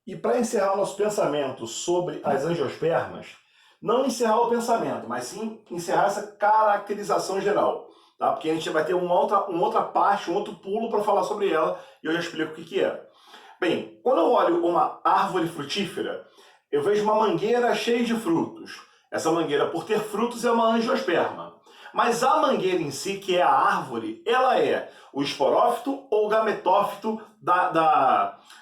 E para encerrar nosso pensamento sobre as angiospermas, não encerrar o pensamento, mas sim encerrar essa caracterização geral, tá? Porque a gente vai ter uma outra parte, um outro pulo para falar sobre ela, e eu já explico o que é. Bem, quando eu olho uma árvore frutífera, eu vejo uma mangueira cheia de frutos. Essa mangueira, por ter frutos, é uma angiosperma. Mas a mangueira em si, que é a árvore, ela é o esporófito ou o gametófito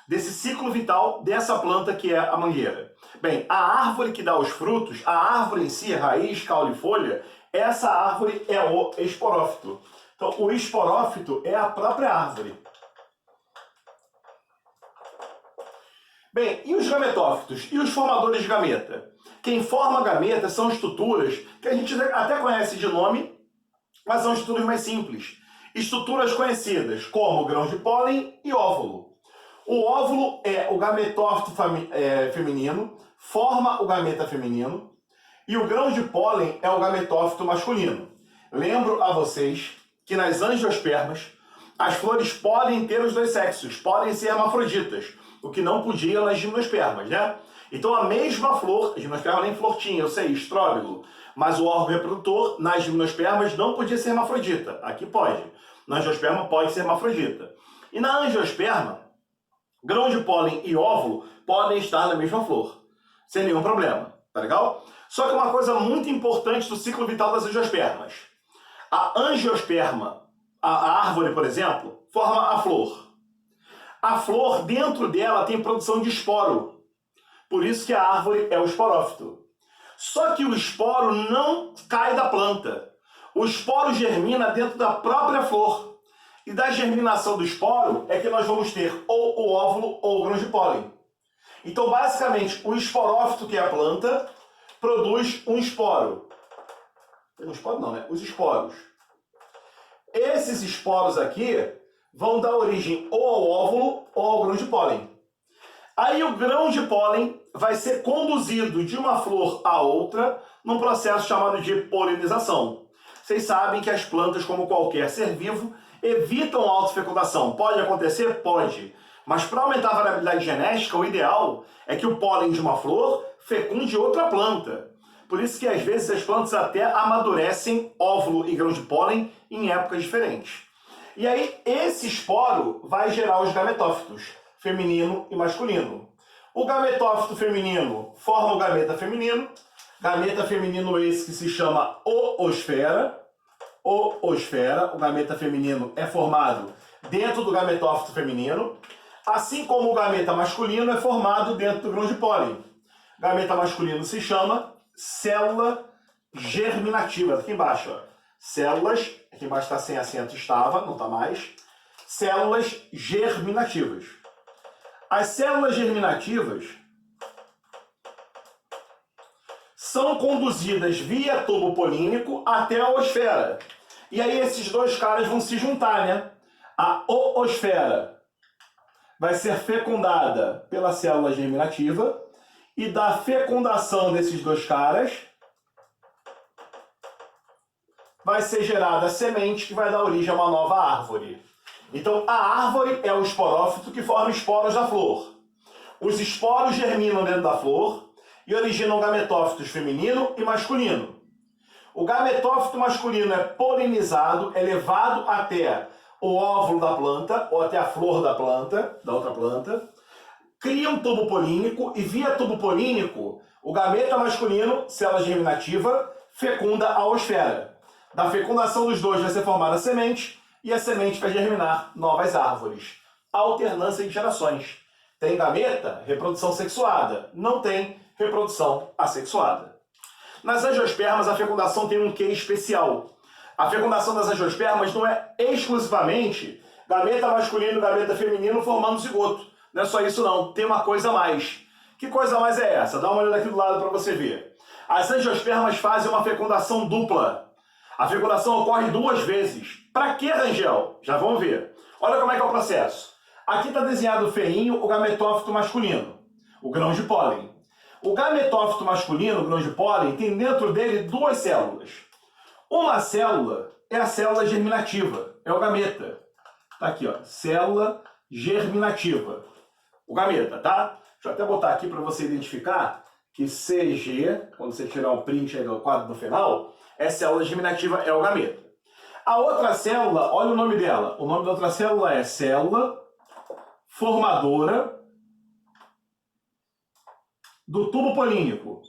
desse ciclo vital dessa planta que é a mangueira. Bem, a árvore que dá os frutos, a árvore em si, raiz, caule e folha, essa árvore é o esporófito. Então, o esporófito é a própria árvore. Bem, e os gametófitos? E os formadores de gameta? Quem forma gameta são estruturas que a gente até conhece de nome, mas são estruturas mais simples. Estruturas conhecidas como grão de pólen e óvulo. O óvulo é o gametófito feminino, forma o gameta feminino, e o grão de pólen é o gametófito masculino. Lembro a vocês que nas angiospermas, as flores podem ter os dois sexos, podem ser hermafroditas, o que não podia nas gimnospermas, né? Então a mesma flor, a gimnosperma nem flor tinha, eu sei, estróbilo, mas o órgão reprodutor nas gimnospermas não podia ser hermafrodita. Aqui pode. Na angiosperma pode ser hermafrodita. E na angiosperma, grão de pólen e óvulo podem estar na mesma flor, sem nenhum problema, tá legal? Só que uma coisa muito importante do ciclo vital das angiospermas. A angiosperma, a árvore, por exemplo, forma a flor. A flor, dentro dela, tem produção de esporo. Por isso que a árvore é o esporófito. Só que o esporo não cai da planta. O esporo germina dentro da própria flor. E da germinação do esporo é que nós vamos ter ou o óvulo ou o grão de pólen. Então, basicamente, o esporófito, que é a planta, produz um esporo. Um esporo não, né? Os esporos. Esses esporos aqui vão dar origem ou ao óvulo ou ao grão de pólen. Aí o grão de pólen vai ser conduzido de uma flor a outra num processo chamado de polinização. Vocês sabem que as plantas, como qualquer ser vivo, evitam a autofecundação. Pode acontecer? Pode. Mas para aumentar a variabilidade genética, o ideal é que o pólen de uma flor fecunde outra planta. Por isso que às vezes as plantas até amadurecem óvulo e grão de pólen em épocas diferentes. E aí esse esporo vai gerar os gametófitos, feminino e masculino. O gametófito feminino forma o gameta feminino esse que se chama oosfera. O gameta feminino é formado dentro do gametófito feminino, assim como o gameta masculino é formado dentro do grão de pólen. Gameta masculino se chama célula germinativa, aqui embaixo, ó. Células, aqui embaixo está sem acento, estava, não está mais. Células germinativas. As células germinativas são conduzidas via tubo polínico até a oosfera. E aí esses dois caras vão se juntar, né? A oosfera vai ser fecundada pela célula germinativa e da fecundação desses dois caras vai ser gerada a semente que vai dar origem a uma nova árvore. Então, a árvore é o esporófito que forma esporos da flor. Os esporos germinam dentro da flor e originam gametófitos feminino e masculino. O gametófito masculino é polinizado, é levado até o óvulo da planta, ou até a flor da planta, da outra planta, cria um tubo polínico e via tubo polínico, o gameta masculino, célula germinativa, fecunda a oosfera. Da fecundação dos dois vai ser formada a semente, e a semente vai germinar novas árvores. Alternância de gerações. Tem gameta, reprodução sexuada. Não tem reprodução assexuada. Nas angiospermas, a fecundação tem um quê especial. A fecundação das angiospermas não é exclusivamente gameta masculino e gameta feminino formando zigoto. Não é só isso não, tem uma coisa a mais. Que coisa a mais é essa? Dá uma olhada aqui do lado para você ver. As angiospermas fazem uma fecundação dupla. A fecundação ocorre duas vezes. Para que, Rangel? Já vamos ver. Olha como é que é o processo. Aqui está desenhado feinho o gametófito masculino, o grão de pólen. O gametófito masculino, o grão de pólen, tem dentro dele duas células. Uma célula é a célula germinativa, é o gameta. Está aqui, ó, célula germinativa. O gameta, tá? Deixa eu até botar aqui para você identificar que CG, quando você tirar um print aí do quadro no final, é célula germinativa, é o gameta. A outra célula, olha o nome dela. O nome da outra célula é célula formadora do tubo polínico.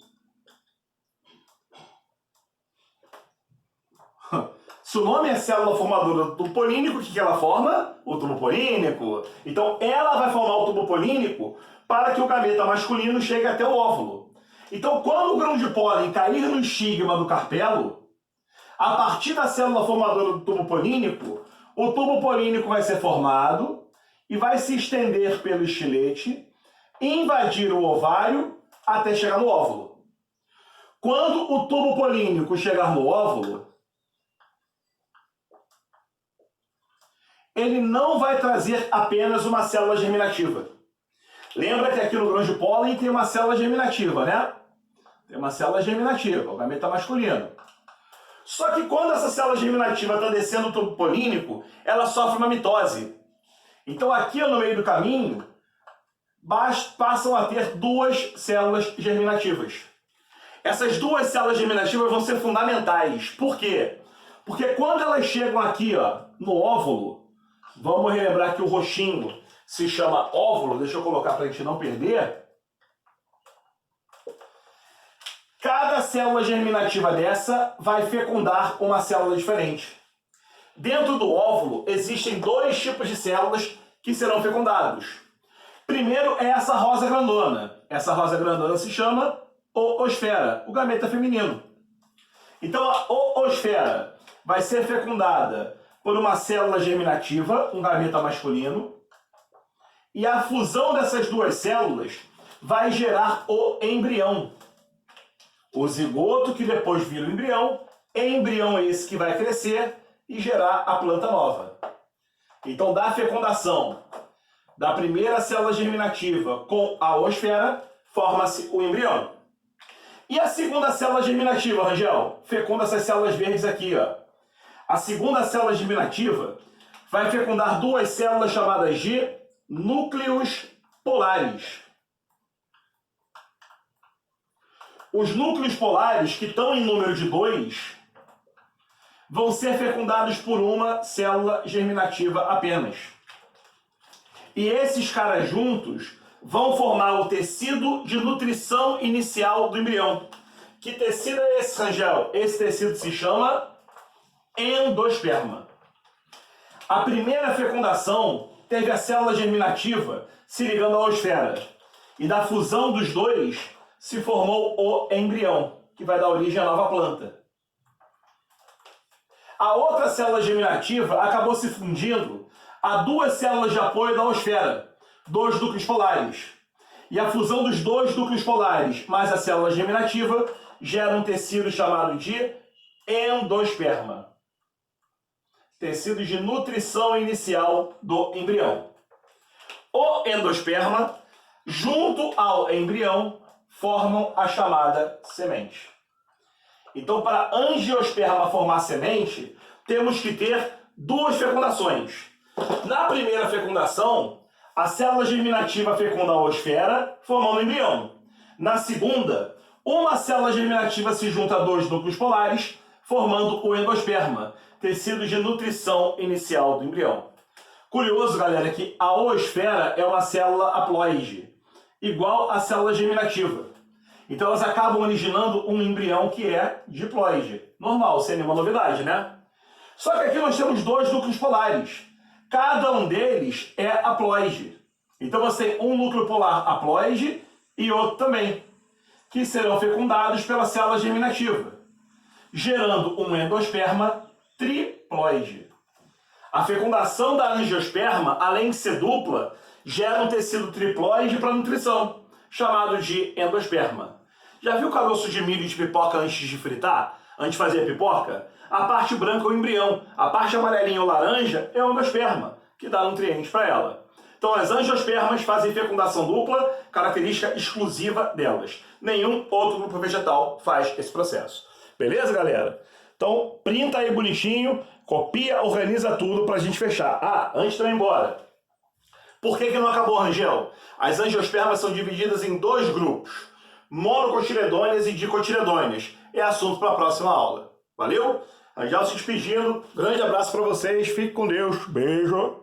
Se o nome é célula formadora do tubo polínico, o que ela forma? O tubo polínico. Então, ela vai formar o tubo polínico para que o gameta masculino chegue até o óvulo. Então, quando o grão de pólen cair no estigma do carpelo, a partir da célula formadora do tubo polínico, o tubo polínico vai ser formado e vai se estender pelo estilete, invadir o ovário até chegar no óvulo. Quando o tubo polínico chegar no óvulo, ele não vai trazer apenas uma célula germinativa. Lembra que aqui no grão de pólen tem uma célula germinativa, né? Tem uma célula germinativa, o gameta masculino. Só que quando essa célula germinativa está descendo o tubo polínico, ela sofre uma mitose. Então aqui no meio do caminho, passam a ter duas células germinativas. Essas duas células germinativas vão ser fundamentais. Por quê? Porque quando elas chegam aqui, ó, no óvulo, vamos relembrar que o roxinho se chama óvulo, deixa eu colocar para a gente não perder. Cada célula germinativa dessa vai fecundar uma célula diferente. Dentro do óvulo existem dois tipos de células que serão fecundados. Primeiro é essa rosa grandona. Essa rosa grandona se chama oosfera, o gameta feminino. Então a oosfera vai ser fecundada por uma célula germinativa, um gameta masculino, e a fusão dessas duas células vai gerar o embrião. O zigoto que depois vira o embrião esse que vai crescer e gerar a planta nova. Então, da fecundação da primeira célula germinativa com a oosfera, forma-se o embrião. E a segunda célula germinativa, Rangel? Fecunda essas células verdes aqui, ó. A segunda célula germinativa vai fecundar duas células chamadas de núcleos polares. Os núcleos polares, que estão em número de 2, vão ser fecundados por uma célula germinativa apenas. E esses caras juntos vão formar o tecido de nutrição inicial do embrião. Que tecido é esse, Rangel? Esse tecido se chama endosperma. A primeira fecundação teve a célula germinativa se ligando à oosfera. E da fusão dos dois se formou o embrião, que vai dar origem à nova planta. A outra célula germinativa acabou se fundindo a duas células de apoio da oosfera, dois núcleos polares. E a fusão dos dois núcleos polares mais a célula germinativa gera um tecido chamado de endosperma. Tecido de nutrição inicial do embrião. O endosperma, junto ao embrião, formam a chamada semente. Então, para a angiosperma formar semente, temos que ter duas fecundações. Na primeira fecundação, a célula germinativa fecunda a oosfera, formando o embrião. Na segunda, uma célula germinativa se junta a dois núcleos polares, formando o endosperma, tecido de nutrição inicial do embrião. Curioso, galera, que a oosfera é uma célula haploide, igual à célula germinativa. Então elas acabam originando um embrião que é diploide. Normal, sem nenhuma novidade, né? Só que aqui nós temos dois núcleos polares. Cada um deles é haploide. Então você tem um núcleo polar haploide e outro também, que serão fecundados pela célula germinativa, gerando um endosperma triploide. A fecundação da angiosperma, além de ser dupla, gera um tecido triploide para nutrição, chamado de endosperma. Já viu caroço de milho de pipoca antes de fritar? Antes de fazer a pipoca? A parte branca é o embrião, a parte amarelinha ou laranja é o endosperma, que dá nutrientes para ela. Então as angiospermas fazem fecundação dupla, característica exclusiva delas. Nenhum outro grupo vegetal faz esse processo. Beleza, galera? Então, printa aí bonitinho, copia, organiza tudo para a gente fechar. Ah, antes de eu ir embora, Por que não acabou, Rangel? As angiospermas são divididas em dois grupos, monocotiledôneas e dicotiledôneas. É assunto para a próxima aula. Valeu? Rangel se despedindo. Grande abraço para vocês. Fique com Deus. Beijo.